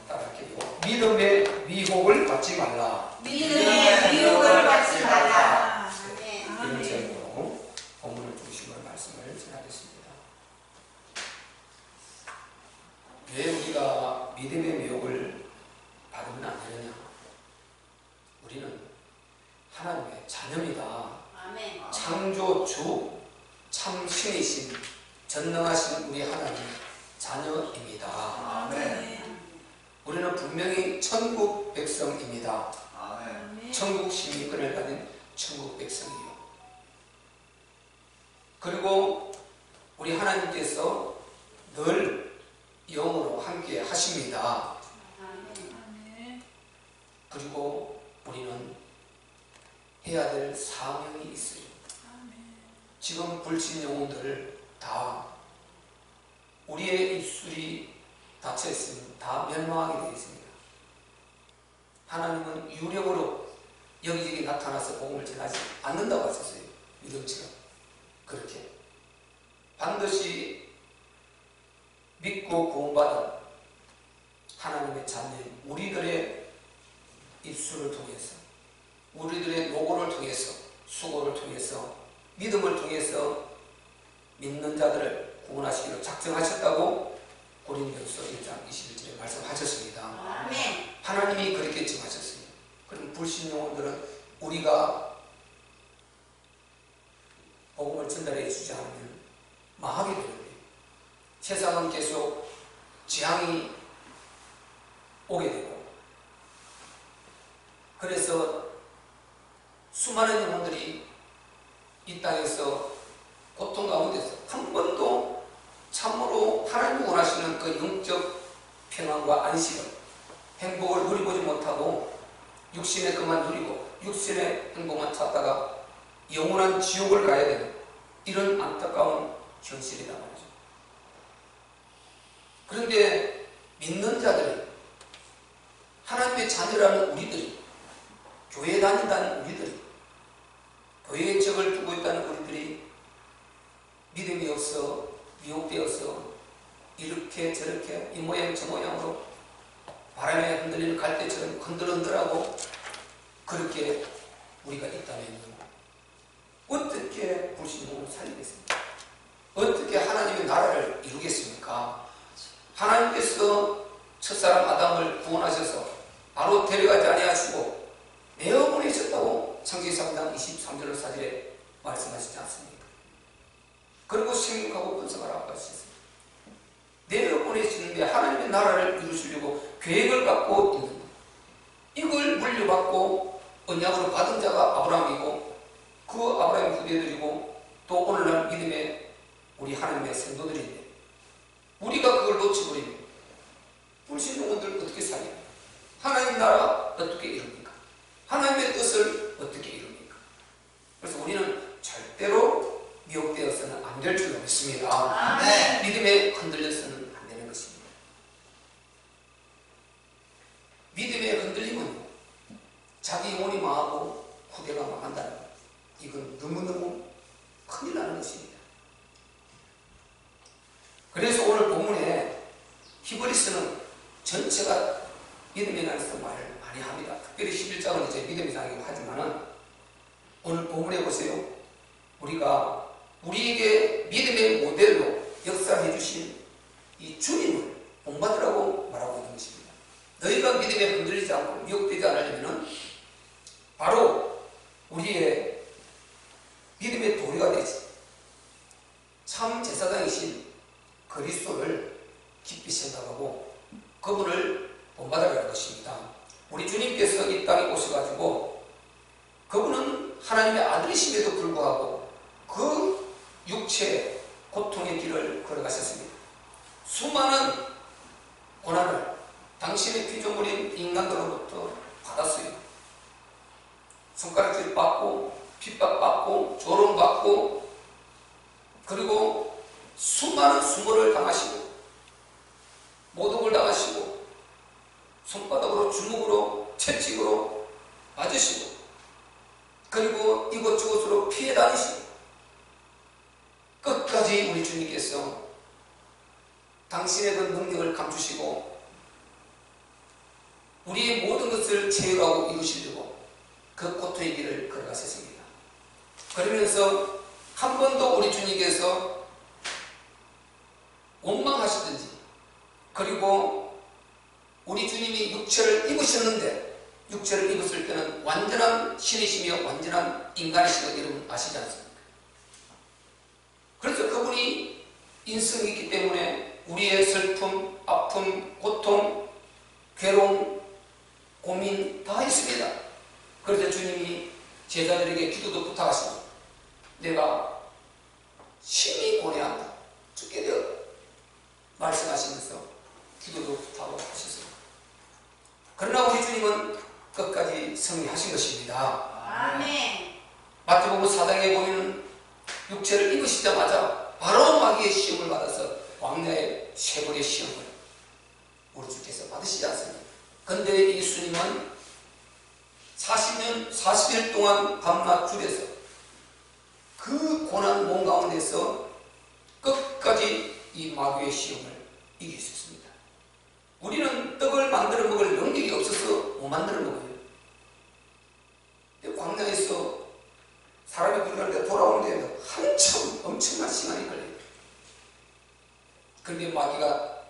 따라할게요. 믿음의 미혹을 받지 말라. 믿음의 미혹을 받지 말라. 이런 제목으로 본문을 중심으로 말씀을 전하겠습니다. 왜 우리가 믿음의 미혹을 받으면 안 되느냐? 우리는 하나님의 자녀입니다. 아멘. 창조주, 참신이신, 전능하신 우리 하나님 자녀입니다. 아멘. 우리는 분명히 천국 백성입니다. 아멘. 천국 시민권을 가진 천국 백성이요. 그리고 우리 하나님께서 늘 영으로 함께 하십니다. 아멘. 그리고 우리는 해야 될 사명이 있어요. 지금 불신 영혼들 다 우리의 입술이 닫혀 있으면 다 멸망하게 되어 있습니다. 하나님은 유령으로 여기저기 나타나서 복음을 전하지 않는다고 하셨어요. 믿음처럼. 그렇게 반드시 믿고 구원받은 하나님의 자녀인 우리들의 입술을 통해서, 우리들의 노고를 통해서, 수고를 통해서, 믿음을 통해서 믿는 자들을 구원하시기로 작정하셨다고 고린도후서 1장 21절에 말씀하셨습니다. 아멘. 하나님이 그렇게 정하셨어요. 그럼 불신 영혼들은 우리가 복음을 전달해 주지 않으면 망하게 되는데, 세상은 계속 재앙이 오게 되고, 그래서 수많은 영혼들이 이 땅에서 고통 가운데서 한 번도 참으로 하나님이 원하시는 그 영적 평안과 안식을, 행복을 누리보지 못하고 육신의 것만 누리고 육신의 행복만 찾다가 영원한 지옥을 가야 되는 이런 안타까운 현실이다 말이죠. 그런데 믿는 자들이, 하나님의 자녀라는 우리들이, 교회에 다닌다는 우리들이, 교회에 적을 두고 있다는 우리들이 믿음이 없어 미혹되어서 이렇게 저렇게 이 모양 저 모양으로 바람에 흔들리는 갈대처럼 흔들흔들하고 그렇게 우리가 있다면 어떻게 불신을 살리겠습니까? 어떻게 하나님의 나라를 이루겠습니까? 하나님께서 첫사람 아담을 구원하셔서 바로 데려가지 아니하시고 내어 보내셨다고 창세기 3장 23절 4절에 말씀하시지 않습니까? 그리고 생육하고 번성하라고 하셨습니다. 내어 보내시는데 하나님의 나라를 이루시려고 계획을 갖고 있는 것, 이걸 물려받고 언약으로 받은 자가 아브라함이고 그 아브라함의 후대들이고 또 오늘날 믿음의 우리 하나님의 성도들인데, 우리가 그걸 놓쳐버리면 불신 영혼들 어떻게 살립니까? 하나님 나라 어떻게 이룹니까? 하나님의 뜻을 어떻게 이룹니까? 그래서 우리는 절대로 미혹되어서는 안 될 줄로 믿습니다. 아멘. 믿음에 흔들려서는 안 되는 것입니다. 믿음의 흔들림은 자기 영혼이 망하고 후대가 망한다는 것, 이건 너무너무 큰일 나는 것입니다. 그래서 오늘 본문에 히브리서는 전체가 믿음에 관해서 말을 많이 합니다. 특별히 11장은 이제 믿음의 장이고 하지만은 오늘 본문에 보세요. 우리가 우리에게 믿음의 모델로 역사해 주신 이 주님을 본받으라고 말하고 있는 것입니다. 너희가 믿음에 흔들리지 않고 미혹되지 않으려면 바로 우리의 믿음의 도리가 되지, 참 제사장이신 그리스도를 깊이 생각하고 그분을 본받아야 할 것입니다. 우리 주님께서 이 땅에 오셔가지고 그분은 하나님의 아들이심에도 불구하고 그 육체의 고통의 길을 걸어가셨습니다. 수많은 고난을 당신의 피조물인 인간들로부터 받았어요. 손가락질 받고 핍박받고 조롱받고 그리고 수많은 수모를 당하시고 모독을 당하시고 손바닥으로 주먹으로 채찍으로 맞으시고 그리고 이것저것으로 피해 다니시고 끝까지 우리 주님께서 당신의 그 능력을 감추시고 우리의 모든 것을 채우라고 이루시려고 그 고통의 길을 걸어가셨습니다. 그러면서 한 번도 우리 주님께서 원망하시든지, 그리고 우리 주님이 육체를 입으셨는데 육체를 입었을 때는 완전한 신이시며 완전한 인간이시고 여러분 아시지 않습니까? 그래서 그분이 인성이 있기 때문에 우리의 슬픔, 아픔, 고통, 괴로움, 고민 다 있습니다. 그래서 주님이 제자들에게 기도도 부탁하시고 내가 심히 고뇌한다, 죽게 되었다 말씀하시면서 기도도 부탁하고 하셨습니다. 그러나 우리 주님은 끝까지 승리하신 것입니다. 아멘. 마태복음 4장에 보면 육체를 입으시자마자 바로 마귀의 시험을 받아서 광야의 세 번의 시험을 우리 주께서 받으시지 않습니까? 근데 예수님은 40일 동안 밤낮 줄에서 그 고난 몸 가운데서 끝까지 이 마귀의 시험을 이기셨습니다. 우리는 떡을 만들어 먹을 능력이 없어서 못 만들어 먹어요. 광야에서 사람이 불가는데 돌아오는 데에도 한참 엄청난 시간이 걸려요. 그런데 마귀가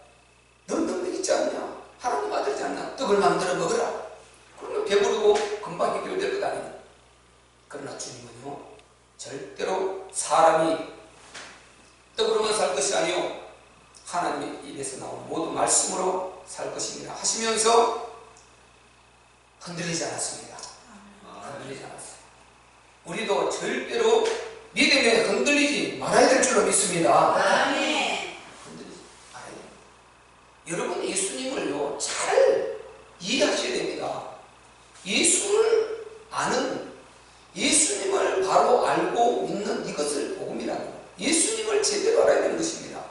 넌 능력 있지 않냐? 하나님 만들지 않냐? 떡을 만들어 먹으라. 그러면 배부르고 금방 해결될 것 아니냐? 그러나 주님은요, 절대로 사람이 떡으로만 살 것이 아니요 하나님의 입에서 나온 모든 말씀으로 살 것입니다 하시면서 흔들리지 않았습니다. 흔들리지 않았어요. 우리도 절대로 믿음에 흔들리지 말아야 될 줄로 믿습니다. 아멘. 흔들리지 말아야 됩니다. 여러분 예수님을요 잘 이해하셔야 됩니다. 예수를 아는, 예수님을 바로 알고 믿는 이것을 복음이라는 거예요. 예수님을 제대로 알아야 되는 것입니다.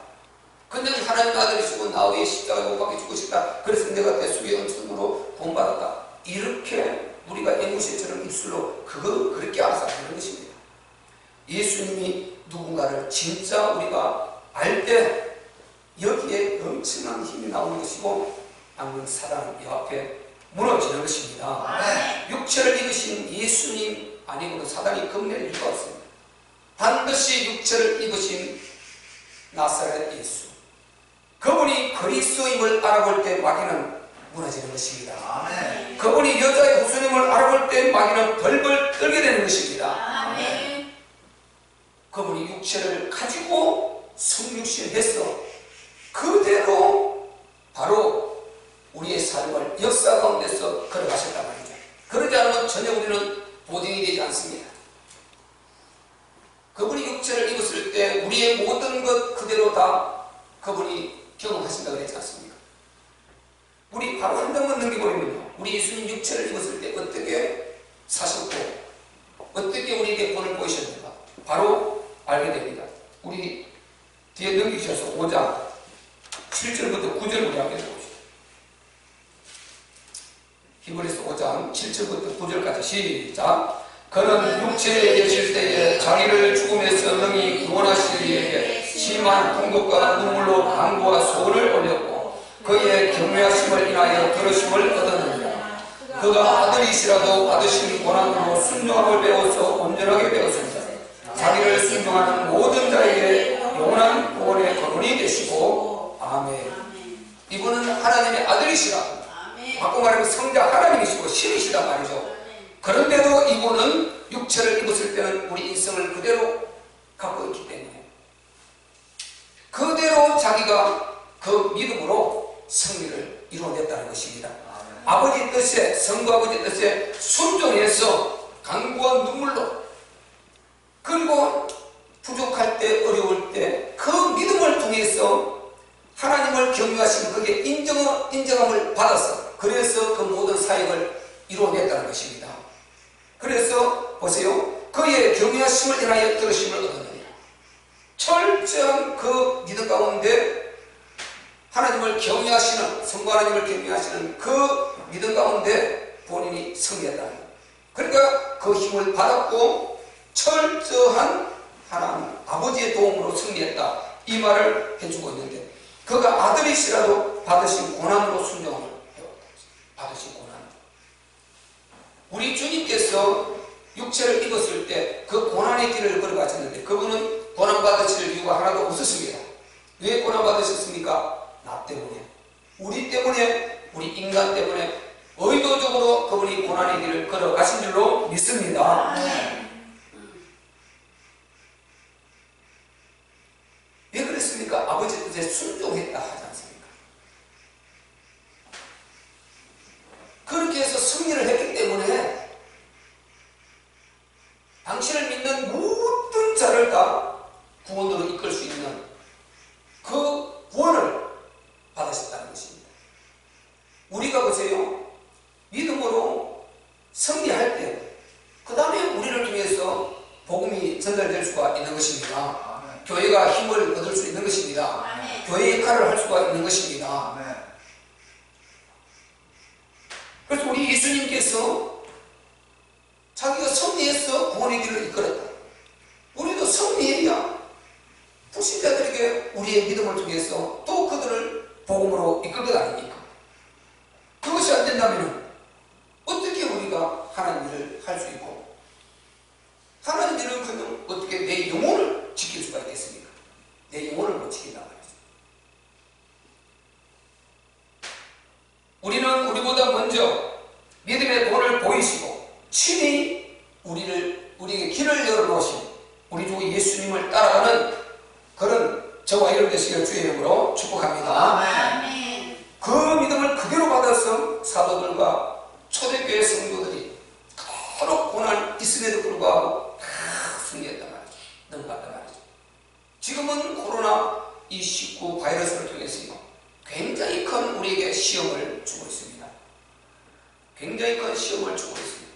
그냥 하나님 아들이시고 나 위에 십자가에 못 박혀 죽으셨다, 그래서 내가 대수의 은총으로 본받았다, 이렇게 우리가 앵무새처럼 입술로 그렇게 알아서 하는 것입니다. 예수님이 누군가를 진짜 우리가 알 때 여기에 엄청난 힘이 나오는 것이고 악령 사단 이 앞에 무너지는 것입니다. 아멘. 육체를 입으신 예수님 아니고는 사단이 겁낼 이유가 없습니다. 반드시 육체를 입으신 나사렛 예수, 그분이 그리스도임을 알아볼 때 마귀는 무너지는 것입니다. 아멘. 그분이 여자의 후손임을 알아볼 때 마귀는 벌벌 떨게 되는 것입니다. 아멘. 그분이 육체를 가지고 성육신해서 그대로 바로 우리의 삶을 역사 가운데서 걸어가셨단 말이죠. 그러지 않으면 전혀 우리는 보증이 되지 않습니다. 그분이 육체를 입었을 때 우리의 모든 것 그대로 다 그분이 경험하신다고 그랬지 않습니까? 우리 바로 한 장만 넘겨보면요, 우리 예수님 육체를 입었을 때 어떻게 사셨고 어떻게 우리에게 본을 보이셨는가 바로 알게 됩니다. 우리 뒤에 넘기셔서 5장 7절부터 9절 우리 함께 보시죠. 히브리서 5장 7절부터 9절까지 시작. 그는 육체에 계실 때에 자기를 죽음에서 능히 구원하시기 위해 심한 공격과 눈물로 간구와 소원을 올렸고 그의 경외하심을 인하여 들으심을 얻었느니라. 그가 아들이시라도 받으신 고난으로 순종함을 배워서 온전하게 되었습니다. 자기를 순종하는 모든 자에게 영원한 구원의 근원이 되시고 아멘. 이분은 하나님의 아들이시라. 바꿔 말하면 성자 하나님이시고 신이시다 말이죠. 그런데도 이분은 육체를 입었을 때는 우리 인성을 그대로 갖고 있기 때문에 그대로 자기가 그 믿음으로 승리를 이루어냈다는 것입니다. 아버지 뜻에, 성부 아버지 뜻에 순종해서 간구와 눈물로, 그리고 부족할 때 어려울 때 그 믿음을 통해서 하나님을 경외하시면 그게 인정함을 받아서 그래서 그 모든 사역을 이루어냈다는 것입니다. 그래서 보세요. 그의 경외하심을 인하여 들으심을 얻었느니라. 철저한 그 믿음 가운데 하나님을 경외하시는, 성부 하나님을 경외하시는 그 믿음 가운데 본인이 승리했다는 거예요. 그러니까 그 힘을 받았고 철저한 하나님 아버지의 도움으로 승리했다, 이 말을 해주고 있는데 그가 아들이시라도 받으신 고난으로 순종을 해왔다. 받으신 고난. 우리 주님께서 육체를 입었을 때 그 고난의 길을 걸어가셨는데 그분은 고난 받으실 이유가 하나도 없었습니다. 왜 고난 받으셨습니까? 나 때문에, 우리 때문에, 우리 인간 때문에 의도적으로 그분이 고난의 길을 걸어가신 줄로 믿습니다. 왜 그랬습니까? 아버지 뜻에 순종했다 하지 않습니까? 그렇게 해서 승리를 했기 때문에 당신을 믿는 모든 자를 다 구원으로 이끌 수 있는 그 구원을 받으셨다는 것입니다. 우리가 보세요. 믿음으로 승리할 때 그 다음에 우리를 통해서 복음이 전달될 수가 있는 것입니다. 교회가 힘을 얻을 수 있는 것입니다. 교회의 역할을 할 수가 있는 것입니다. 그래서 우리 예수님께서 자기가 승리해서 구원의 길을 이끌었다. 우리도 승리해야 불신자들에게 우리의 믿음을 통해서 또 그들을 복음으로 이끌 것 아닙니까? 그것이 안 된다면 어떻게 우리가 하나님 일을 할 수 있고 하나님 일을 하면 어떻게 내 영혼을 지킬 수가 있겠습니까? 내 영혼을 못 지킨단 말이죠. 우리는 우리보다 먼저 믿음의 도를 보이시고 친히 우리에게 길을 열어놓으신 우리 주 예수님을 따라가는 그런 저와 여러분 되시기를 주의 이름으로 축복합니다. 아멘. 그 믿음을 그대로 받아서 사도들과 초대교회 성도들이 그토록 고난 있음에도 불구하고 다 승리했단 말이죠. 넘어갔단 말이죠. 지금은 코로나19 바이러스를 통해서 굉장히 큰 우리에게 시험을 주고 있습니다. 굉장히 큰 시험을 주고 있습니다.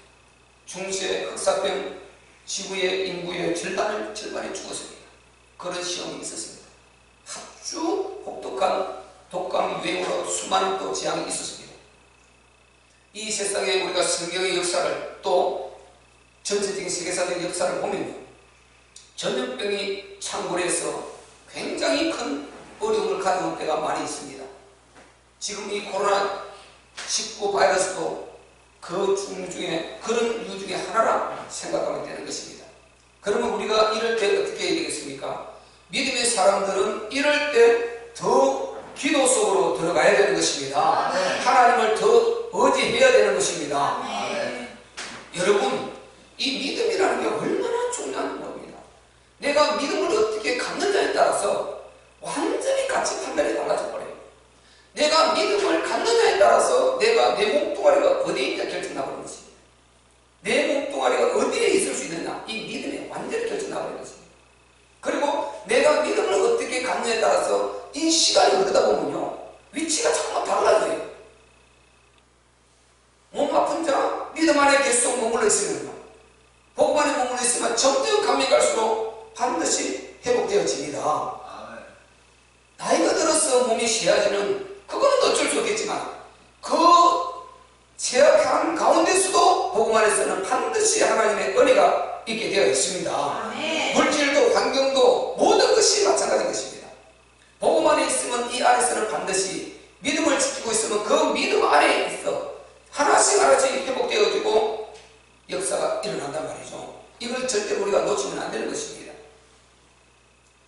중세 흑사병 지구의 인구의 절반이 죽었습니다. 그런 시험이 있었습니다. 아주 혹독한 독감 유행으로 수많은 또 재앙이 있었습니다. 이 세상에 우리가 성경의 역사를 또 전체적인 세계사의 역사를 보면 전염병이 창궐해서 굉장히 큰 어려움을 가져온 때가 많이 있습니다. 지금 이 코로나19 바이러스도 그 중에 그런 이유 중에 하나라 생각하면 되는 것입니다. 그러면 우리가 이럴 때 어떻게 해야 되겠습니까? 믿음의 사람들은 이럴 때 더 기도 속으로 들어가야 되는 것입니다. 하나님을 더 의지해야 되는 것입니다. 여러분, 이 믿음이라는 게 얼마나 중요한 겁니다. 내가 믿음을 어떻게 갖느냐에 따라서 완전히 가치 판단이 달라져 버려요. 내가 믿음을 갖느냐에 따라서 내가 내 몸뚱아리가 어디에 있냐 결정나버리는 것입니다. 내 몸뚱아리가 어디에 있을 수 있느냐, 이 믿음에 완전히 결정나버리는 것입니다. 그리고 내가 믿음을 어떻게 갖느냐에 따라서 이 시간이 흐르다 보면요, 위치가 자꾸 달라져요. 몸 아픈 자, 믿음 안에 계속 머물러 있으면요, 복음 안에 머물러 있으면 점점 감이 갈수록 반드시 회복되어집니다. 나이가 들어서 몸이 쇠해지는 그거는 어쩔 수 없겠지만 그 제약한 가운데서도 복음 안에서는 반드시 하나님의 은혜가 있게 되어 있습니다. 아멘. 물질도 환경도 모든 것이 마찬가지인 것입니다. 복음 안에 있으면 이 안에서는 반드시 믿음을 지키고 있으면 그 믿음 안에 있어 하나씩 회복되어지고 역사가 일어난단 말이죠. 이걸 절대 우리가 놓치면 안 되는 것입니다.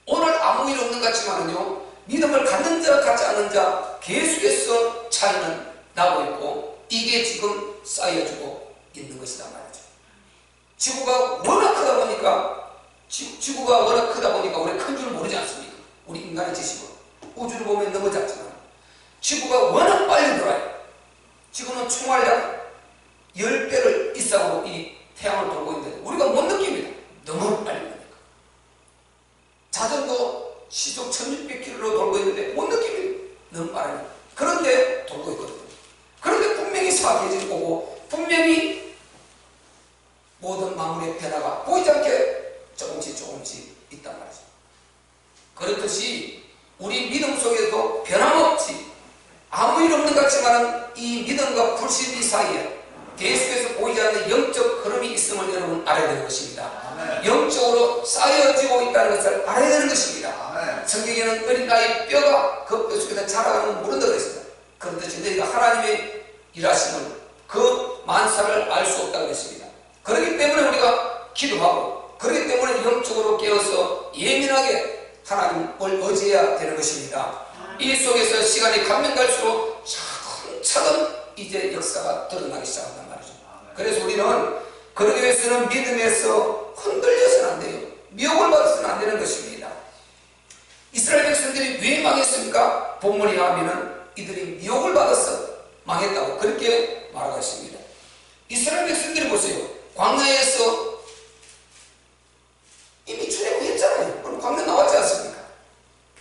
오늘 아무 일 없는 것 같지만은요, 믿음을 갖는 자 갖지 않는 자 계속해서 차이는 나고 있고 이게 지금 쌓여지고 있는 것이다 말이죠. 지구가 워낙 크다 보니까 지구가 워낙 크다 보니까 우리 큰 줄 모르지 않습니까? 우리 인간의 지식은 우주를 보면 너무 작지만 지구가 워낙 빨리 돌아요. 지구는 총알약 10배를 이상으로 이 태양을 돌고 있는데 우리가 못 느낍니다. 너무 빨리 가니까. 자전거 시속 1600km로 돌고 있는데 못 느낍니다. 너무 빠르니까. 그런데 돌고 있거든요. 그런데 분명히 사계절이 오고 분명히 모든 만물의 변화가 보이지 않게 조금씩 있단 말이죠. 그렇듯이 우리 믿음 속에도 변함없이 아무 일 없는 것 같지만 이 믿음과 불신이 사이에 계속해서 보이지 않는 영적 흐름이 있음을 여러분 알아야 되는 것입니다. 아멘. 영적으로 쌓여지고 있다는 것을 알아야 되는 것입니다. 아멘. 성경에는 어린 아이 뼈가 그 뼈 속에서 자라가는 물은 들어 있습니다. 그렇듯이 너희가 하나님의 일하심을 그 만사를 알 수 없다고 했습니다. 그렇기 때문에 우리가 기도하고 그렇기 때문에 영적으로 깨어서 예민하게 하나님을 의지해야 되는 것입니다. 이 속에서 시간이 가면 갈수록 차근차근 이제 역사가 드러나기 시작한단 말이죠. 그래서 우리는 그러기 위해서는 믿음에서 흔들려서는 안 돼요. 미혹을 받아서는 안 되는 것입니다. 이스라엘 백성들이 왜 망했습니까? 본문에 하면은 이들이 미혹을 받아서 망했다고 그렇게 말하고 있습니다. 이스라엘 백성들이 보세요. 광야에서 이미 출애굽했잖아요. 그럼 광야 나왔지 않습니까?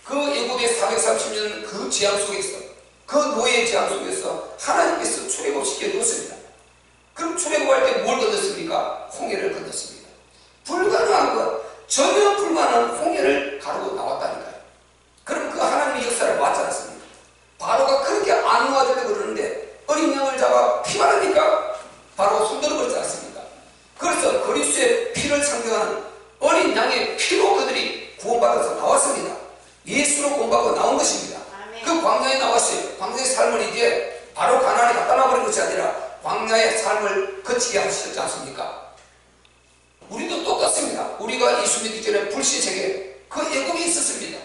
그 애굽의 430년 그 재앙 속에서 그 노예의 재앙 속에서 하나님께서 출애굽시켜 줬습니다. 그럼 출애굽할 때 뭘 건넜습니까? 홍해를 건넜습니다. 불가능한 것, 전혀 불가능한 홍해를 가르고 나왔다니까요. 그럼 그 하나님의 역사를 봤지 않습니까? 바로가 그렇게 안 놓아주려고 그러는데 어린 양을 잡아 피 바르니까 바로 손들어 버리지 않습니까? 그래서 그리스도의 피를 상징하는 어린 양의 피로 그들이 구원받아서 나왔습니다. 예수로 구원받고 나온 것입니다. 아멘. 그 광야에 나왔어요. 광야의 삶을 이제 바로 가나안에 갖다 놔버린 것이 아니라 광야의 삶을 거치게 하셨지 않습니까? 우리도 똑같습니다. 우리가 예수 믿기 전에 불시세계 그 애굽이 있었습니다.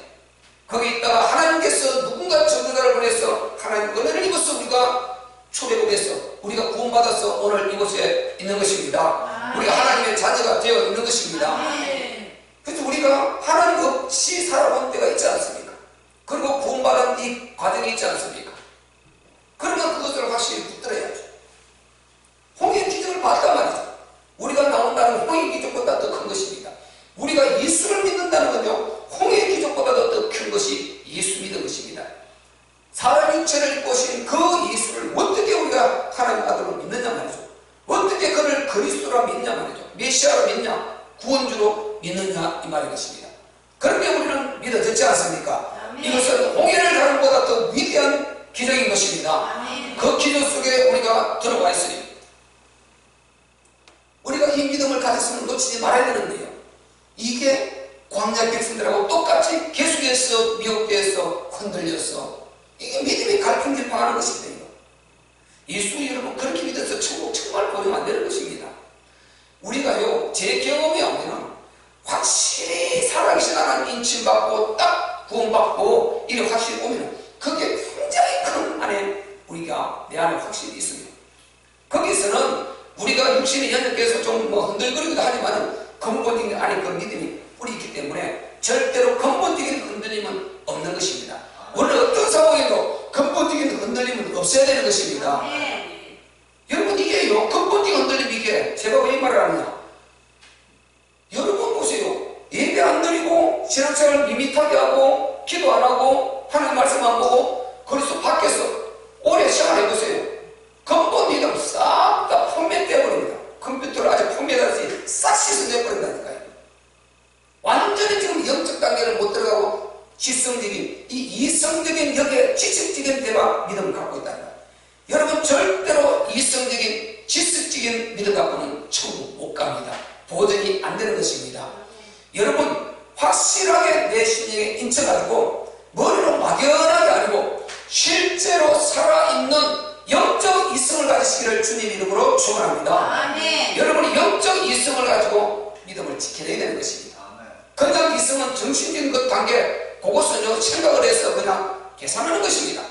거기 있다가 하나님께서 누군가 전도자를 보내서 하나님 은혜를 입어서 우리가 출애굽해서 우리가 구원받아서 오늘 이곳에 있는 것입니다. 우리가 하나님의 자녀가 되어 있는 것입니다. 그래서 우리가 하나님 없이 살아본 때가 있지 않습니까? 그리고 구원받은 이 과정이 있지 않습니까? 그러면 그것을 확실히 붙들어야죠. 홍해 기적을 봤단 말이죠. 우리가 나온다는 홍해 기적보다 더 큰 것입니다. 우리가 예수를 믿는다는 건요, 홍해 기적보다 더 큰 것이 예수 믿는 것입니다. 사람 육체를 입고 오신 그 예수를 어떻게 우리가 하나님 아들로 믿느냐 말이죠. 어떻게 그를 그리스도라 믿냐 말이죠. 메시아로 믿냐, 구원주로 믿느냐 이 말인 것입니다. 그런데 우리는 믿어졌지 않습니까? 아멘. 이것은 홍해를 가는 것보다 더 위대한 기적인 것입니다. 아멘. 그 기적 속에 우리가 들어가 있으니 우리가 이 믿음을 가졌으면 놓치지 말아야 되는데요. 이게 광야 백성들하고 똑같이 계속해서 미혹돼서 흔들려서 이게 믿음이 갈팡질팡하는 것입니다. 예수 여러분 그렇게 믿어서 천국 정말 보내면 안 되는 것입니다. 우리가요, 제 경험에 하면은 확실히 살아계신 하나님 인침받고 딱 구원받고 이게 확실히 오면은 그게 굉장히 큰 안에 우리가 내 안에 확실히 있습니다. 거기서는 우리가 육신의 연약해서 좀 뭐 흔들거리기도 하지만은 근본적인 안에 그 믿음이 뿌리 있기 때문에 절대로 근본적인 흔들림은 없는 것입니다. 오늘 어떤 상황에도 근본적인 흔들림은 없어야 되는 것입니다. 여러분 이게요, 근본적인 흔들림 이게 제가 왜 이 말을 하느냐? 여러분 보세요. 예배 안 드리고 신앙생활 밋밋하게 하고 기도 안 하고 하나님 말씀 안 보고 그래서 밖에서 오래 생활해보세요. 근본 믿음 싹 다 포맷되어버립니다. 컴퓨터를 아주 포맷하듯이 싹 씻어내버린다니까요. 완전히 지금 영적 단계를 못 들어가고 지성적인 이 이성적인 여기에 지식적인 데만 믿음을 갖고 있다는 거예요. 여러분 절대로 이성적인 지식적인 믿음 갖고는 천국 못 갑니다. 보증이 안 되는 것입니다. 여러분 확실하게 내 심령에 인쳐가지고 머리로 막연하게 아니고 실제로 살아있는 영적 이성을 가지시기를 주님 이름으로 축원합니다. 아멘. 여러분이 영적 이성을 가지고 믿음을 지켜내야 되는 것입니다. 그냥 이성은 정신적인 것 단계 그것은요 생각을 해서 그냥 계산하는 것입니다.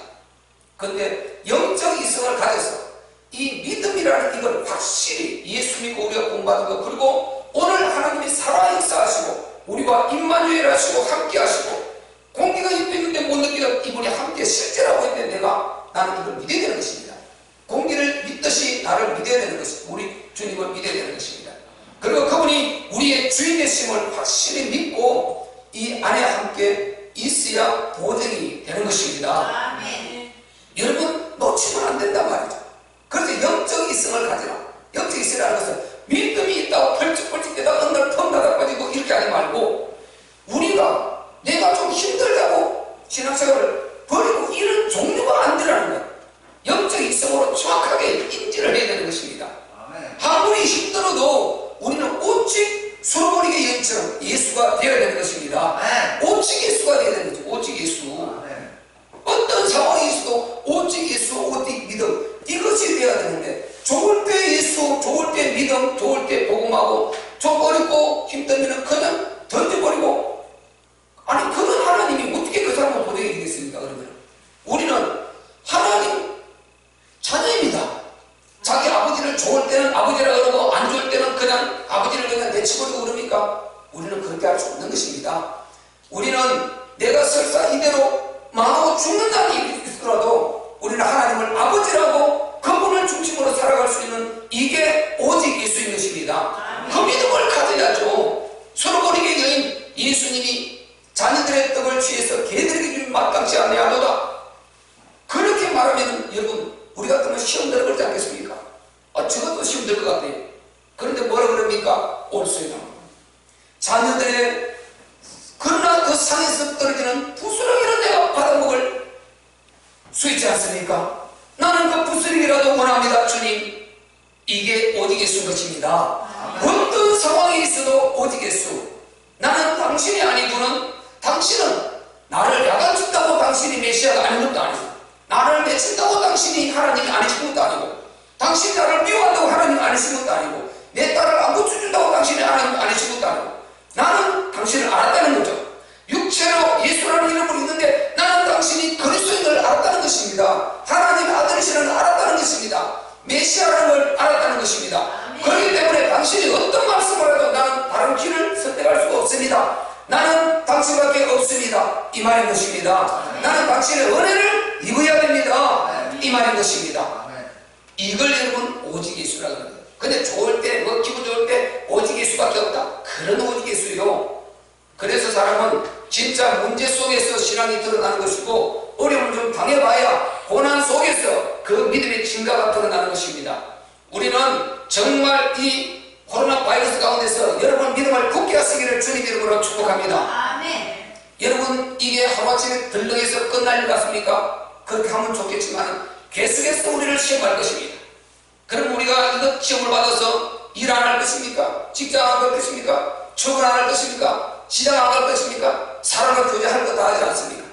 그런데 영적 이성을 가져서 이 믿음이라는 이걸 확실히 예수 믿고 우리가 공부하는 것 그리고 오늘 하나님이 살아 역사하시고 우리와 임마누엘 하시고 함께 하시고 공기가 옆에 있는데 못 느끼는 이분이 함께 실제라고 했는데 나는 이걸 믿어야 되는 것입니다. 공기를 믿듯이 나를 믿어야 되는 것입니다. 우리 주님을 믿어야 되는 것입니다. 그리고 그분이 우리의 주인 되심을 확실히 믿고 이 안에 함께 있어야 보증이 되는 것입니다. 아멘. 여러분 놓치면 안 된단 말이죠. 그래서 영적 이성을 가지라. 영적 이성이라는 것은 믿음이 있다고 펄쩍펄쩍 대다가 어느 날 펑나다 빠지고 이렇게 하지 말고 우리가 내가 좀 힘들다고 신앙생활을 버리고 이런 종류가 안 되라는 거예요. 영적 이성으로 정확하게 인지를 해야 되는 것입니다. 아무리 힘들어도 우리는 오직 솔로몬에게 여인처럼 예수가 요구하고 좀 어렵고 힘들면 그냥 던져버리고, 아니 그런 하나님이 어떻게 그 사람을 보내게 되겠습니까? 그러면 우리는 하나님 자녀입니다. 자기 아버지를 좋을 때는 아버지라 그러고 안 좋을 때는 그냥 아버지를 그냥 내치버리고 그럽니까? 우리는 그렇게 할 수 없는 것입니다. 우리는 내가 설사 이대로 망하고 죽는다는 일이 있더라도 우리는 하나님을 아버지라고 그분을 중심으로 살아갈 수 있는, 이게 오직 예수인 것입니다. 그 믿음을 가져야죠. 서로보리게 여인 예수님이 자녀들의 떡을 취해서 개들에게 주면 마땅치 아니하도다, 그렇게 말하면 여러분 우리 같으면 시험 들어걸지 않겠습니까? 저것도 시험 들 것 같아요. 그런데 뭐라 그럽니까? 옳소이다. 자녀들의, 그러나 그 상에서 떨어지는 부스러기는 내가 받아먹을 수 있지 않습니까? 나는 그 부스러기라도 원합니다. 주님, 이게 오직 예수인 것입니다. 어떤 상황이 있어도 오직 예수. 나는 당신이 아니고는, 당신은 나를 야단친다고 당신이 메시아가 아닌 것도 아니고, 나를 맺힌다고 당신이 하나님이 아니신 것도 아니고, 당신이 나를 미워한다고 하나님이 아니신 것도 아니고, 내 딸을 안 고쳐준다고 당신이 하나님이 아니신 것도 아니고, 나는 당신을 알았다는 거죠. 육체로 예수라는 이름으로 있는데 나는 당신이 그리스도인 걸 알았다는 것입니다. 하나님의 아들이시라는 걸 알았다는 것입니다. 메시아라는 걸 알았다는 것입니다. 그렇기 때문에 당신이 어떤 말씀을 해도 나는 다른 길을 선택할 수가 없습니다. 나는 당신밖에 없습니다. 이 말인 것입니다. 나는 당신의 은혜를 입어야 됩니다. 이 말인 것입니다. 이걸 여러분 오직 예수라고 합니다. 근데 좋을 때, 뭐 기분 좋을 때 오직 예수밖에 없다, 그런 오직 예수요. 그래서 사람은 진짜 문제 속에서 신앙이 드러나는 것이고, 어려움을 좀 당해봐야 고난 속에서 그 믿음의 증가가 드러나는 것입니다. 우리는 정말 이 코로나 바이러스 가운데서 여러분 믿음을 굳게 하시기를 주님 이름으로 축복합니다. 아멘. 여러분 이게 하루아침에 들렁해서 끝날 일 같습니까? 그렇게 하면 좋겠지만 계속해서 우리를 시험할 것입니다. 그럼 우리가 이것 시험을 받아서 일 안 할 것입니까? 직장 안 갈 것입니까? 출근 안 할 것입니까? 시장 안 갈 것입니까? 사람과 교제할 거 다 하지 않습니까?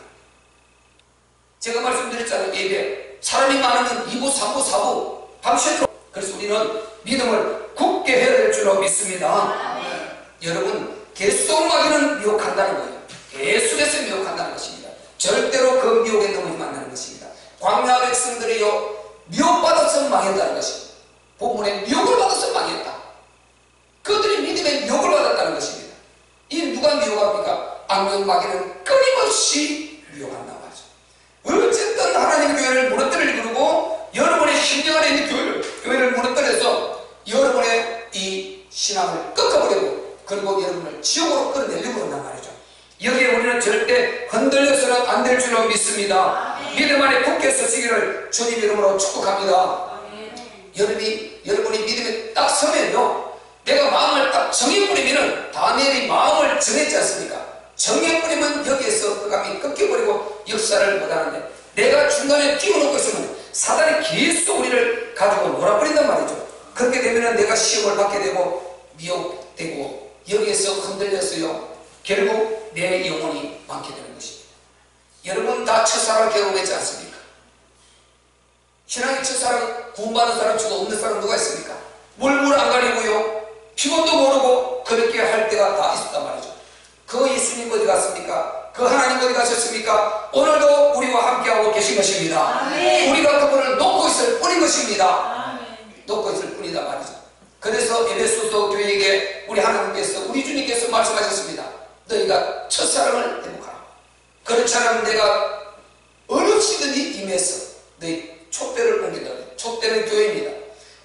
제가 말씀드렸잖아요. 예배 사람이 많으면 2부, 3부, 4부 밤새도록. 그래서 우리는 믿음을 굳게 해야 될 줄로 믿습니다. 여러분 계속 마귀는 미혹한다는 거예요. 계속해서 미혹한다는 것입니다. 절대로 그 미혹에 넘어지면 안 되는 것입니다. 광야 백성들이요 미혹받아서 망했다는 것입니다. 본문에 미혹을 받아서 망했다. 그들이 믿음의 미혹을 받았다는 것입니다. 이 누가 미혹합니까? 악령 마귀는 끊임없이 미혹한단 말이죠. 어쨌든 하나님의 교회를 무너뜨리려고 그러고 여러분의 심령 안에 있는 교회를 무너뜨려서 여러분의 이 신앙을 꺾어버리고, 그리고 여러분을 지옥으로 끌어내려고 한단 말이죠. 여기에 우리는 절대 흔들려서는 안 될 줄로 믿습니다. 믿음 안에 굳게 서시기를 주님 이름으로 축복합니다. 여러분이 믿음에 딱 서면요, 내가 마음을 딱 정해버리면은, 다니엘이 마음을 정했지 않습니까? 정해버리면 여기에서 그 감이 꺾여버리고 역사를 못하는데, 내가 중간에 띄워놓고 있으면 사단이 계속 우리를 가지고 놀아버린단 말이죠. 그렇게 되면은 내가 시험을 받게 되고 미혹되고 여기에서 흔들렸어요. 결국 내 영혼이 많게 되는 것입니다. 여러분 다 첫사랑 경험했지 않습니까? 신앙의 첫사랑 구원받은 사람 치고 없는 사람 누가 있습니까? 물물 안 가리고요, 피곤도 모르고 그렇게 할 때가 다 있었단 말이죠. 그 예수님 어디 갔습니까? 그 하나님 어디 가셨습니까? 오늘도 우리와 함께하고 계신 것입니다. 아멘. 우리가 그분을 놓고 있을 뿐인 것입니다. 아멘. 놓고 있을 뿐이다 말이죠. 그래서 에베소서 교회에게 우리 하나님께서, 우리 주님께서 말씀하셨습니다. 너희가 첫사랑을 회복하라. 그렇지 않으면 내가 어느 시든지 임해서 너희 촛대를 옮긴다. 촛대는 교회입니다.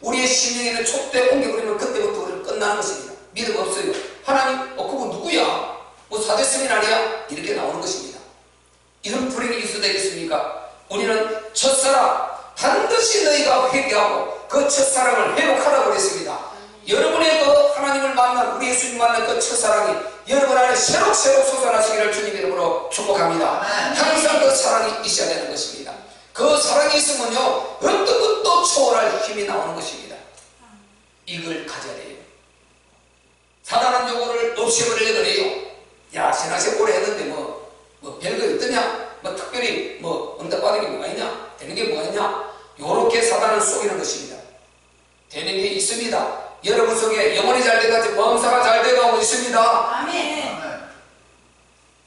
우리의 심령에는 촛대 옮겨버리면 그때부터 우리는 끝나는 것입니다. 믿음 없어요. 하나님 그분 누구야? 뭐 사대스민 아니야? 이렇게 나오는 것입니다. 이런 불행이 있어도 되겠습니까? 우리는 첫사랑 반드시 너희가 회개하고 그 첫사랑을 회복하라고 그랬습니다. 여러분의 그 하나님을 만난, 우리 예수님 만난 그 첫사랑이 여러분 안에 새록새록 솟아나시기를 주님 이름으로 축복합니다. 항상 그 사랑이 있어야 되는 것입니다. 그 사랑이 있으면요 어떤 것도 초월할 힘이 나오는 것입니다. 이걸 가져야 돼요. 사랑하는 요구를 없애버리려고 그래요. 야, 신앙생활 오래 했는데 뭐 별거 있더냐? 뭐 특별히 뭐 응답받은 게 뭐가 있냐? 되는 게 뭐가 있냐? 요렇게 사단을 속이는 것입니다. 되는 게 있습니다. 여러분 속에 영혼이 잘 돼가지고 범사가 잘 돼가고 있습니다. 아멘.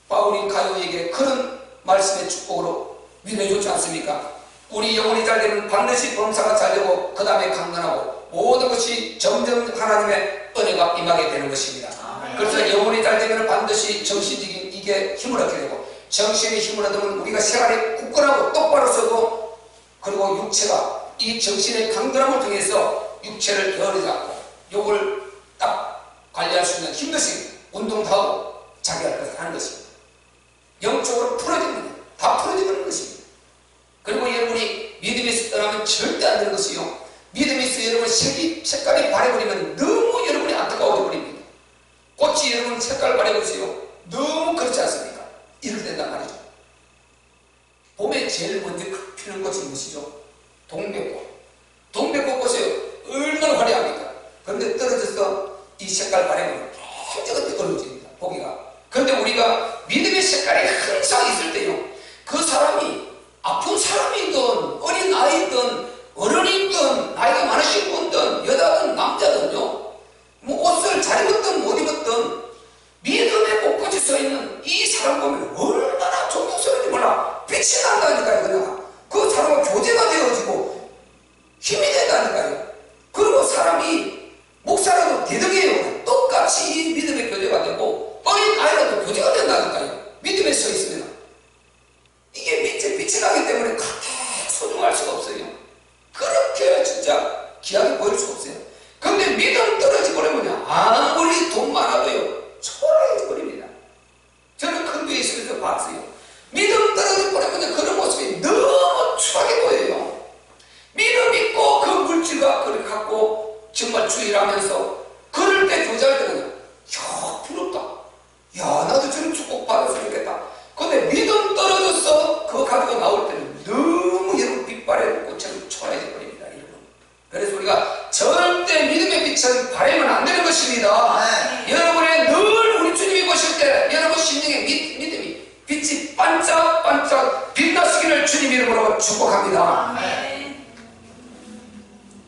바울이 가요에게 그런 말씀의 축복으로 위로해줬지 않습니까? 우리 영혼이 잘 되면 반드시 범사가 잘 되고 그 다음에 강건하고 모든 것이 점점 하나님의 은혜가 임하게 되는 것입니다. 그래서 영혼이 잘 되면 반드시 정신적인 이게 힘을 얻게 되고, 정신의 힘을 얻으면 우리가 생활이 굳건하고 똑바로 서고, 그리고 육체가 이 정신의 강건함을 통해서 육체를 게으르지 않고 요걸 딱 관리할 수 있는 힘도 있습니다. 운동도 하고 자기 할 것을 하는 것입니다. 영적으로 풀어지는 거예요. 다 풀어지는 것입니다. 그리고 여러분이 믿음에서 떠나면 절대 안 되는 것이요, 믿음에서 여러분 색깔이 바래버리면 너무 여러분이 안타까워져 버립니다. 꽃이 여러분 색깔 바래보세요. 너무 그렇지 않습니까? 이럴 된단 말이죠. 봄에 제일 먼저 피는 꽃이 무엇이죠? 동백꽃. 동백꽃 보세요. 얼마나 화려합니까? 그런데 떨어져서 이 색깔 바래보면 굉장히 어려워집니다. 보기가. 그런데 우리가 믿음의 색깔이 항상 있을 때요, 그 사람이 아픈 사람이든 어린 아이든 어른이든 나이가 많으신 분든 여자든 남자든요, 뭐 옷을 잘 입었든 못 입었든 믿음의 꽃꽃이 서있는 이 사람 보면 얼마나 존경스러운지 몰라. 빛이 난다니까요. 그냥 그 사람과 교제가 되어지고 힘이 된다니까요. 그리고 사람이 목사라도 대등해요. 똑같이 이 믿음의 교제가 되고 어린 아이라도 교제가 된다니까요. 믿음에 서 있으면 이게 빛이 나기 때문에 그렇게 소중할 수가 없어요. 그렇게 진짜 귀하게 보일 수가 없어요. 근데 믿음 떨어지고 그러면 아무리 돈 많아도요, 초라해져 버립니다. 저는 큰 교회에 있으면서 봤어요. 믿음 떨어지고 그러면 그런 모습이 너무 추하게 보여요. 믿음 있고 그 물질과 그걸 갖고 정말 주의하면서 그럴 때 교제할 때는 야, 부럽다. 야, 나도 저런 축복 받았으면 좋겠다. 근데 믿음 떨어져서 그거 가지고 나올 때는 너무 여러분 빛바래 꽃처럼 초라해져 버립니다. 여러분. 그래서 우리가 절대 믿음의 빛은 바래면 안 되는 것입니다. 여러분의 늘 우리 주님이 보실 때 여러분 심령의 믿음이 빛이 반짝반짝 빛나시기를 주님 이름으로 축복합니다.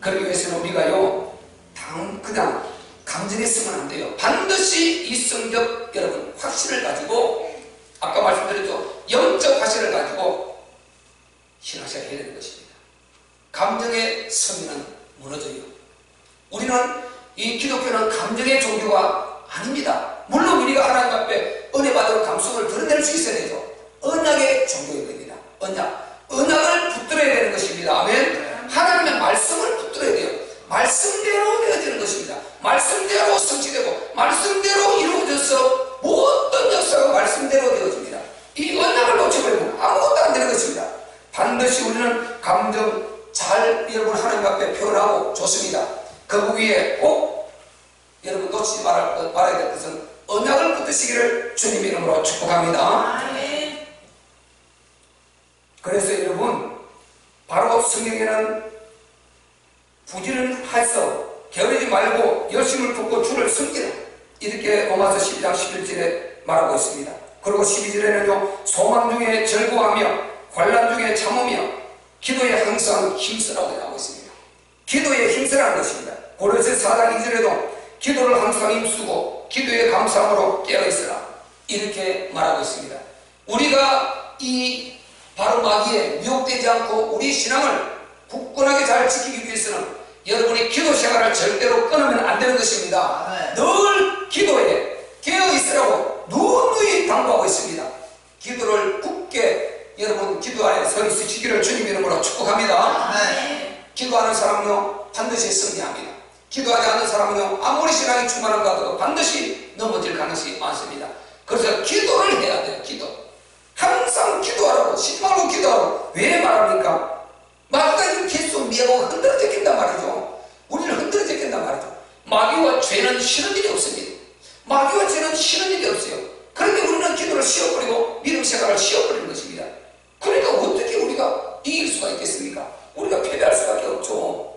그러기 위해서는 우리가요, 그냥 감정했으면 안 돼요. 반드시 이 성적 여러분 확신을 가지고, 아까 말씀드렸죠, 영적 확신을 가지고 신앙생활을 해야 되는 것입니다. 감정의 성리는 무너져요. 우리는 이 기독교는 감정의 종교가 아닙니다. 물론 우리가 하나님 앞에 은혜 받은 감성을 드러낼 수 있어야 되죠. 언약의 종교인 겁니다. 언약을 붙들어야 되는 것입니다. 아멘. 하나님의 말씀을 붙들어야 돼요. 말씀대로 되어지는 것입니다. 말씀대로 성취되고 말씀대로 이루어져서 모든 역사가 말씀대로 되어집니다. 이 언약을 놓쳐버리면 아무것도 안 되는 것입니다. 반드시 우리는 감정 잘 여러분 하나님 앞에 표현하고 좋습니다. 그 위에 꼭 여러분 놓치지 말아야 될 것은 언약을 붙드시기를 주님 이름으로 축복합니다. 그래서 여러분, 바로 성경에는 부지런해서 게으르지 말고 열심을 품고 주를 섬기라, 이렇게 로마서 12장 11절에 말하고 있습니다. 그리고 12절에는요, 소망 중에 즐거워하며 관란 중에 참으며 기도에 항상 힘쓰라고 나오고 있습니다. 기도에 힘쓰라는 것입니다. 고린도서 4장 2절에도 기도를 항상 힘쓰고 기도에 감사함으로 깨어있으라, 이렇게 말하고 있습니다. 우리가 이 바로 마귀에 미혹되지 않고 우리 신앙을 굳건하게 잘 지키기 위해서는 여러분이 기도 생활을 절대로 끊으면 안 되는 것입니다. 늘 기도에 깨어있으라고 누누이 당부하고 있습니다. 기도를 굳게 여러분 기도 안에 서 있으시기를 주님 이름으로 축복합니다. 기도하는 사람은요, 반드시 승리합니다. 기도하지 않는 사람은요, 아무리 신앙이 충만한가 하더라도 반드시 넘어질 가능성이 많습니다. 그래서 기도를 해야 돼요. 기도. 항상 기도하라고, 신망으로 기도하라고. 왜 말합니까? 마귀가 계속 미하고 흔들어져 낀단 말이죠. 우리를 흔들어져 낀단 말이죠. 마귀와 죄는 쉬는 일이 없습니다. 마귀와 죄는 쉬는 일이 없어요. 그런데 우리는 기도를 쉬어버리고 믿음 생활을 쉬어버리는 것입니다. 그러니까 어떻게 우리가 이길 수가 있겠습니까? 우리가 패배할 수밖에 없죠.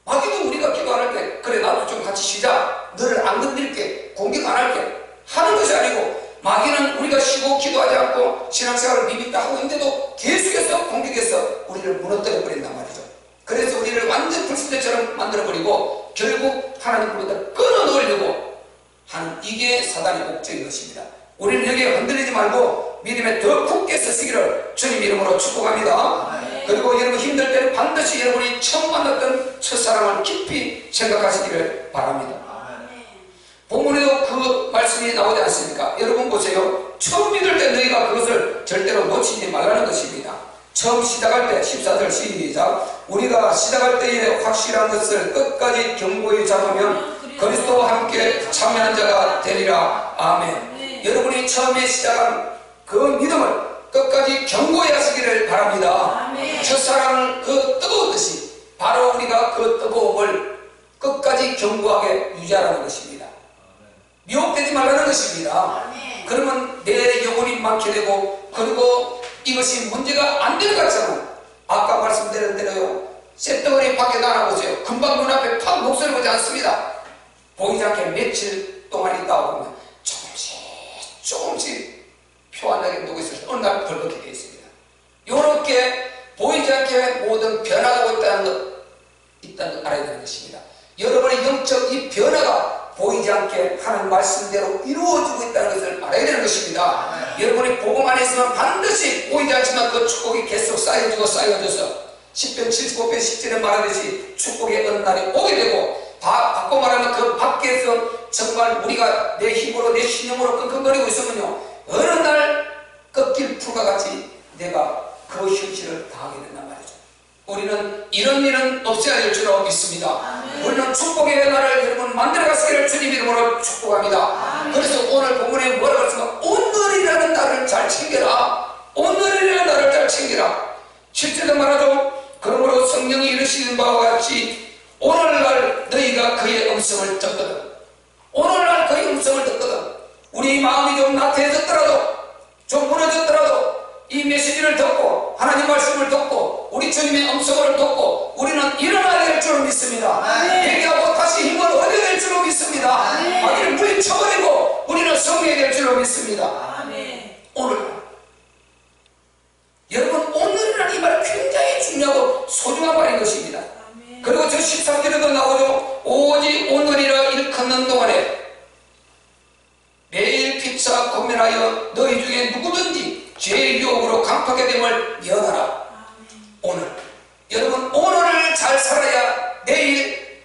마귀도 우리가 기도할 때, 그래 나도 좀 같이 쉬자, 너를 안 건드릴게, 공격 안 할게 하는 것이 아니고, 마귀는 우리가 쉬고 기도하지 않고 신앙생활을 비빈다 하고 있는데도 계속해서 공격해서 우리를 무너뜨려 버린단 말이죠. 그래서 우리를 완전 불순대처럼 만들어버리고 결국 하나님으로부터 끊어놓으려고 하는 이게 사단의 목적인 것입니다. 우리는 여기에 흔들리지 말고 믿음에 더 굳게 서시기를 주님 이름으로 축복합니다. 그리고 여러분 힘들 때는 반드시 여러분이 처음 만났던 첫사랑을 깊이 생각하시기를 바랍니다. 본문에도 그 말씀이 나오지 않습니까? 여러분 보세요. 처음 믿을 때 너희가 그것을 절대로 놓치지 말라는 것입니다. 처음 시작할 때 14절 시작. 우리가 시작할 때에 확실한 것을 끝까지 견고히 잡으면 그리스도와 함께 참여한 자가 되리라. 아멘. 여러분이 처음에 시작한 그 믿음을 끝까지 견고히 하시기를 바랍니다. 첫사랑을 그 뜨거웠듯이 바로 우리가 그 뜨거움을 끝까지 견고하게 유지하라는 것입니다. 미혹되지 말라는 것입니다. 그러면 내 영혼이 많게 되고, 그리고 이것이 문제가 안 되는 것 같잖아요. 아까 말씀드린 대로요, 쇳덩어리 밖에 나가보세요. 금방 눈앞에 팍 목소리 보지 않습니다. 보이지 않게 며칠 동안 있다 보면 조금씩 표안하게 누고 있어서 어느 날 벌겋게 되어 있습니다. 이렇게 보이지 않게 모든 변화가 있다는 것 알아야 되는 것입니다. 여러분의 영적 이 변화가 보이지 않게 하는 말씀대로 이루어지고 있다는 것을 알아야 되는 것입니다. 여러분이 복음 안에 있으면 반드시 보이지 않지만 그 축복이 계속 쌓여지고 쌓여져서 10편 75편 10절에 말하듯이 축복의 어느 날이 오게 되고, 바꿔 말하면 그 밖에서 정말 우리가 내 힘으로 내 신념으로 끙끙거리고 있으면요, 어느 날 꺾일 풀과 같이 내가 그 현실을 당하게 된단 말이죠. 우리는 이런 일은 없어야 될 줄로 믿습니다. 우리는 축복의 날을 여러분 만들어가시기를 주님 이름으로 축복합니다. 그래서 오늘 본문에 뭐라고 했습니까? 오늘이라는 날을 잘 챙겨라. 오늘이라는 날을 잘 챙겨라. 실제로 말하죠. 그러므로 성령이 이르시는 바와 같이 오늘날 너희가 그의 음성을 듣거든. 오늘날 그의 음성을 듣거든. 우리 마음이 좀 나태해졌더라도, 좀 무너졌더라도 이 메시지를 듣고 하나님 말씀을 듣고 우리 주님의 음성을 듣고 우리는 일어나야 될 줄로 믿습니다. 회개하고 다시 힘을 얻어야 될 줄로 믿습니다. 마귀를 물리쳐버리고 우리는 승리해야 될 줄로 믿습니다. 오늘 여러분, 오늘이라는 이 말이 굉장히 중요하고 소중한 말인 것입니다. 그리고 저 13절에도 나오죠. 오직 오늘이라 일컫는 동안에 매일 피차 권면하여 너희 중에 누구든지 죄의 유혹으로 강팍하게 됨을 면하라. 오늘 여러분, 오늘을 잘 살아야 내일,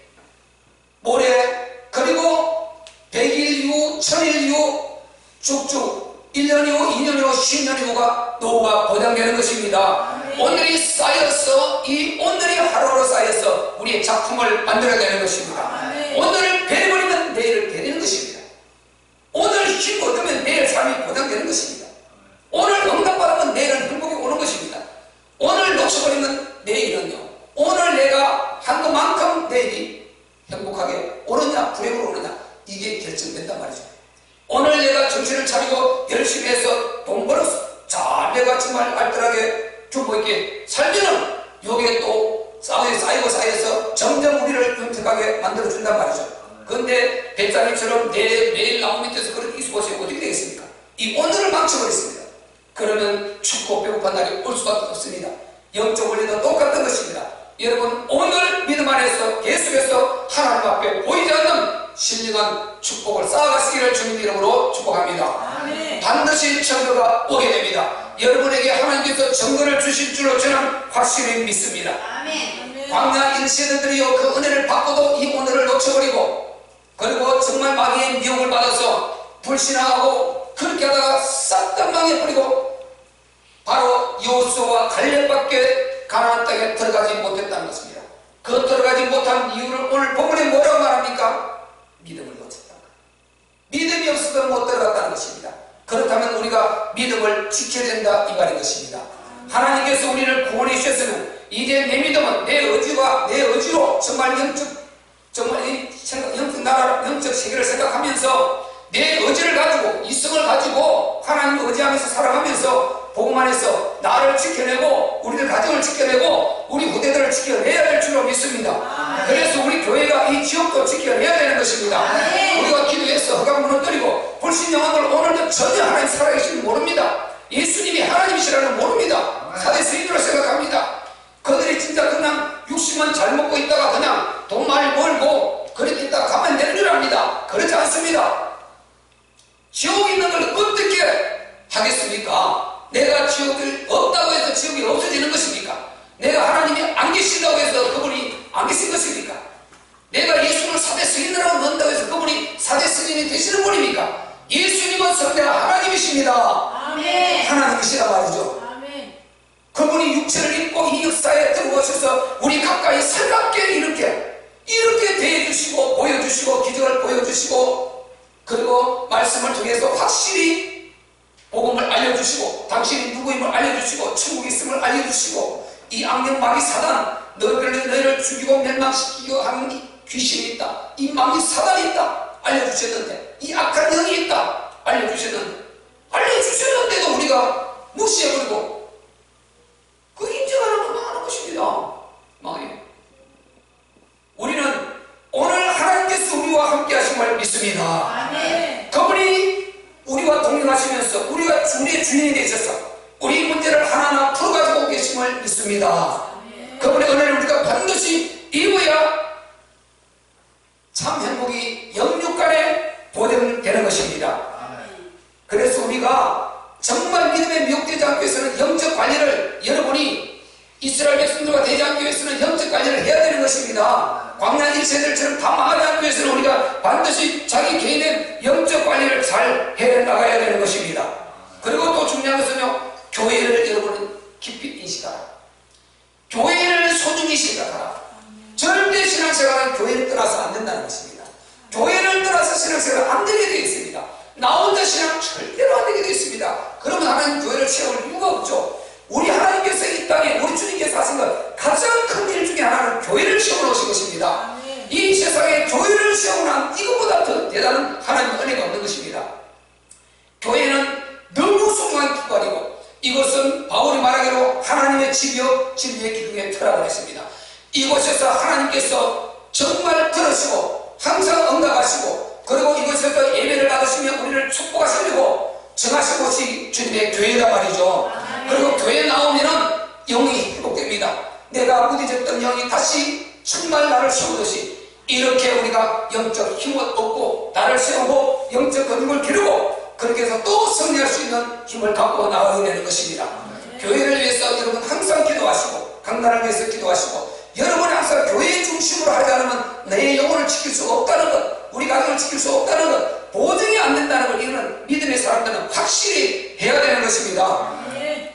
모레, 그리고 100일 이후, 1000일 이후 쭉쭉 1년 이후, 2년 이후, 10년 이후가 노후가 보장되는 것입니다. 오늘이 쌓여서, 이 오늘이 하루로 쌓여서 우리의 작품을 만들어야 되는 것입니다. 오늘을 베버리면 내일을 베리는 것입니다. 오늘 힘 얻으면 내일 삶이 보장되는 것입니다. 오늘 응답받으면 내일은 행복이 오는 것입니다. 오늘 놓쳐버리면 내일은요, 오늘 내가 한 것만큼 내일이 행복하게 오느냐 불행으로 오느냐, 이게 결정된단 말이죠. 오늘 내가 정신을 차리고 열심히 해서 돈 벌어서 잘 내가 정말 알뜰하게 주부에게 살면은 여기에 또 쌓여서 점점 우리를 윤택하게 만들어준단 말이죠. 그런데 뱃사님처럼 매일 나무 밑에서 그렇게 있어보세요. 어떻게 되겠습니까? 이 오늘을 망쳐버렸습니다. 그러면 춥고 배고픈 날이 올 수밖에 없습니다. 영적 원리도 똑같은 것입니다. 여러분, 오늘 믿음 안에서 계속해서 하나님 앞에 보이지 않는 신령한 축복을 쌓아가시기를 주님 이름으로 축복합니다. 반드시 증거가 오게 됩니다. 여러분에게 하나님께서 증거를 주실 줄로 저는 확실히 믿습니다. 광야 1세대들이요, 그 은혜를 받고도 이 오늘을 놓쳐버리고, 그리고 정말 마귀의 미혹을 받아서 불신하고 그렇게 하다가 싹 다 망해버리고 바로 여호수아와 갈렙밖에 가나안 땅에 들어가지 못했다는 것입니다. 그 들어가지 못한 이유를 오늘 본문에 뭐라고 말합니까? 믿음을 놓쳤다. 믿음이 없어서 못 들어갔다는 것입니다. 그렇다면 우리가 믿음을 지켜야 된다, 이 말인 것입니다. 하나님께서 우리를 구원해 주셨으면 이제 내 믿음은 내 의지로 정말 영적 나라, 영적 세계를 생각하면서 내 의지를 가지고, 이성을 가지고 하나님을 의지하면서 살아가면서 복음 안에서 나를 지켜내고 우리들 가정을 지켜내고 우리 후대들을 지켜내야 될 줄로 믿습니다. 그래서 우리 교회가 이 지역도 지켜내야 되는 것입니다. 우리가 기도해서 흑암 무너뜨리고 불신영함을 오늘도 전혀 하나님 살아계시는 모릅니다. 예수님이 하나님이시라는 모릅니다. 사대 스님으로 생각합니다. 그들이 진짜 그냥 육신만 잘 먹고 있다가 그냥 돈 많이 벌고 않습니다. 지옥이 있는 걸 어떻게 하겠습니까? 내가 지옥을 없다고 해서 지옥이 없어지는 것입니까? 내가 하나님이 안 계신다고 해서 그분이 안 계신 것입니까? 내가 예수를 사대 스님이라고 넣는다고 해서 그분이 사대 스님이 되시는 분입니까? 예수님은 성대한 하나님이십니다. 아멘. 하나님이시란 말이죠. 아멘. 그분이 육체를 입고 이 역사에 들어오셔서 우리 가까이 살갑게 이렇게 대해주시고 보여주시고 기적을 보여주시고 그리고 말씀을 통해서 확실히 복음을 알려주시고 당신이 누구임을 알려주시고 천국이 있음을 알려주시고 이 악령 마귀 사단 너희를 죽이고 멸망시키고 하는 이 귀신이 있다, 이 마귀 사단이 있다 알려주셨는데, 이 악한 영이 있다 알려주셨는데도 우리가 무시해버리고 그 인정하는 것만 하는 것입니다. 망해. 우리는 오늘 하나님께서 우리와 함께 하심을 믿습니다. 아멘. 그분이 우리와 동행하시면서 우리가 우리의 주인이 되셔서 우리 문제를 하나하나 풀어가지고 계심을 믿습니다. 그분의 은혜를 우리가 반드시 입어야 참 행복이 영육간에 보존되는 것입니다. 그래서 우리가 정말 믿음에 미혹되지 않기 위해서는 영적 관리를, 여러분이 이스라엘 백성들과 되지 않기 위해서는 영적 관리를 해야 되는 것입니다. 광야 1세들처럼 다 망하지 않기 위해서는 우리가 반드시 자기 개인의 영적 관리를 잘 해 나가야 되는 것입니다. 그리고 또 중요한 것은요, 교회를 여러분은 깊이 인식하라. 교회를 소중히 생각하라. 절대 신앙생활은 교회를 떠나서 안 된다는 것입니다. 교회를 떠나서 신앙생활은 안 되게 되어 있습니다. 나 혼자 신앙 절대로 안 되게 되어 있습니다. 그러면 하나님 교회를 세울 이유가 없죠. 우리 하나님께서 이 땅에 우리 주님께서 하신 것 가장 큰 일 중에 하나는 교회를 세워놓으신 것입니다. 이 세상에 교회를 세우는 이것보다 더 대단한 하나님의 은혜가 없는 것입니다. 교회는 너무 소중한 기관이고 이것은 바울이 말하기로 하나님의 집이요 진리의 기둥에 터라고 했습니다. 이곳에서 하나님께서 정말 들으시고 항상 응답하시고 그리고 이곳에서 예배를 받으시며 우리를 축복하시려고 정하신 곳이 주님의 교회다 말이죠. 그리고 교회에 나오면은 영이 회복됩니다. 내가 무디졌던 영이 다시 정말 나를 세우듯이 이렇게 우리가 영적 힘을 얻고 나를 세우고 영적 근육을 기르고 그렇게 해서 또 승리할 수 있는 힘을 갖고 나와야 되는 것입니다. 교회를 위해서 여러분 항상 기도하시고 강단을 위해서 기도하시고 여러분이 항상 교회의 중심으로 하지 않으면 내 영혼을 지킬 수 없다는 것, 우리 가정을 지킬 수 없다는 것, 보증이 안 된다는 걸 이런 믿음의 사람들은 확실히 해야 되는 것입니다.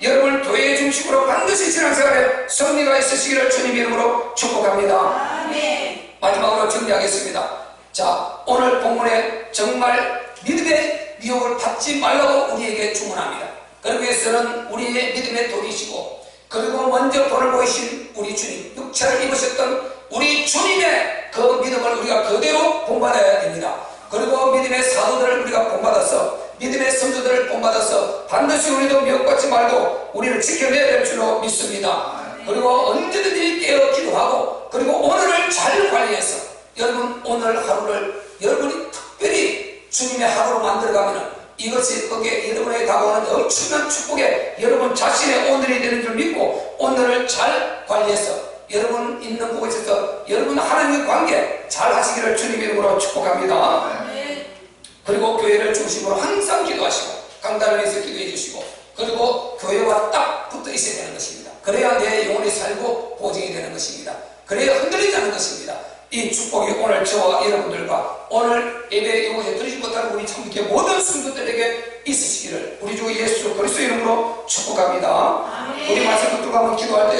여러분 교회의 중심으로 반드시 신앙생활에 승리가 있으시기를 주님 이름으로 축복합니다. 아멘. 마지막으로 정리하겠습니다. 자, 오늘 본문에 정말 믿음의 미혹을 받지 말라고 우리에게 주문합니다. 그러기 위해서는 우리의 믿음의 돌이시고 그리고 먼저 본을 보이신 우리 주님, 육체를 입으셨던 우리 주님의 그 믿음을 우리가 그대로 본받아야 됩니다. 그리고 믿음의 사도들을 우리가 본받아서 믿음의 선조들을 본받아서 반드시 우리도 미혹받지 말고 우리를 지켜내야 될 줄로 믿습니다. 그리고 언제든지 깨어 기도하고 그리고 오늘을 잘 관리해서 여러분 오늘 하루를 여러분이 특별히 주님의 하루로 만들어가면 이것이 거기에 여러분에게 다가오는 엄청난 축복에 여러분 자신의 오늘이 되는 줄 믿고 오늘을 잘 관리해서 여러분 있는 곳에서 여러분 하나님의 관계 잘 하시기를 주님 이름으로 축복합니다. 그리고 교회를 중심으로 항상 기도하시고 강단을 위해서 기도해 주시고 그리고 교회와 딱 붙어 있어야 되는 것입니다. 그래야 내 영혼이 살고 보증이 되는 것입니다. 그래야 흔들리지 않는 것입니다. 이 축복이 오늘 저와 여러분들과 오늘 예배 이곳에 드리지 못하는 우리 참교회 모든 성도들에게 있으시기를 우리 주 예수 그리스도 이름으로 축복합니다. 우리 말씀 붙들고 한번 기도할 때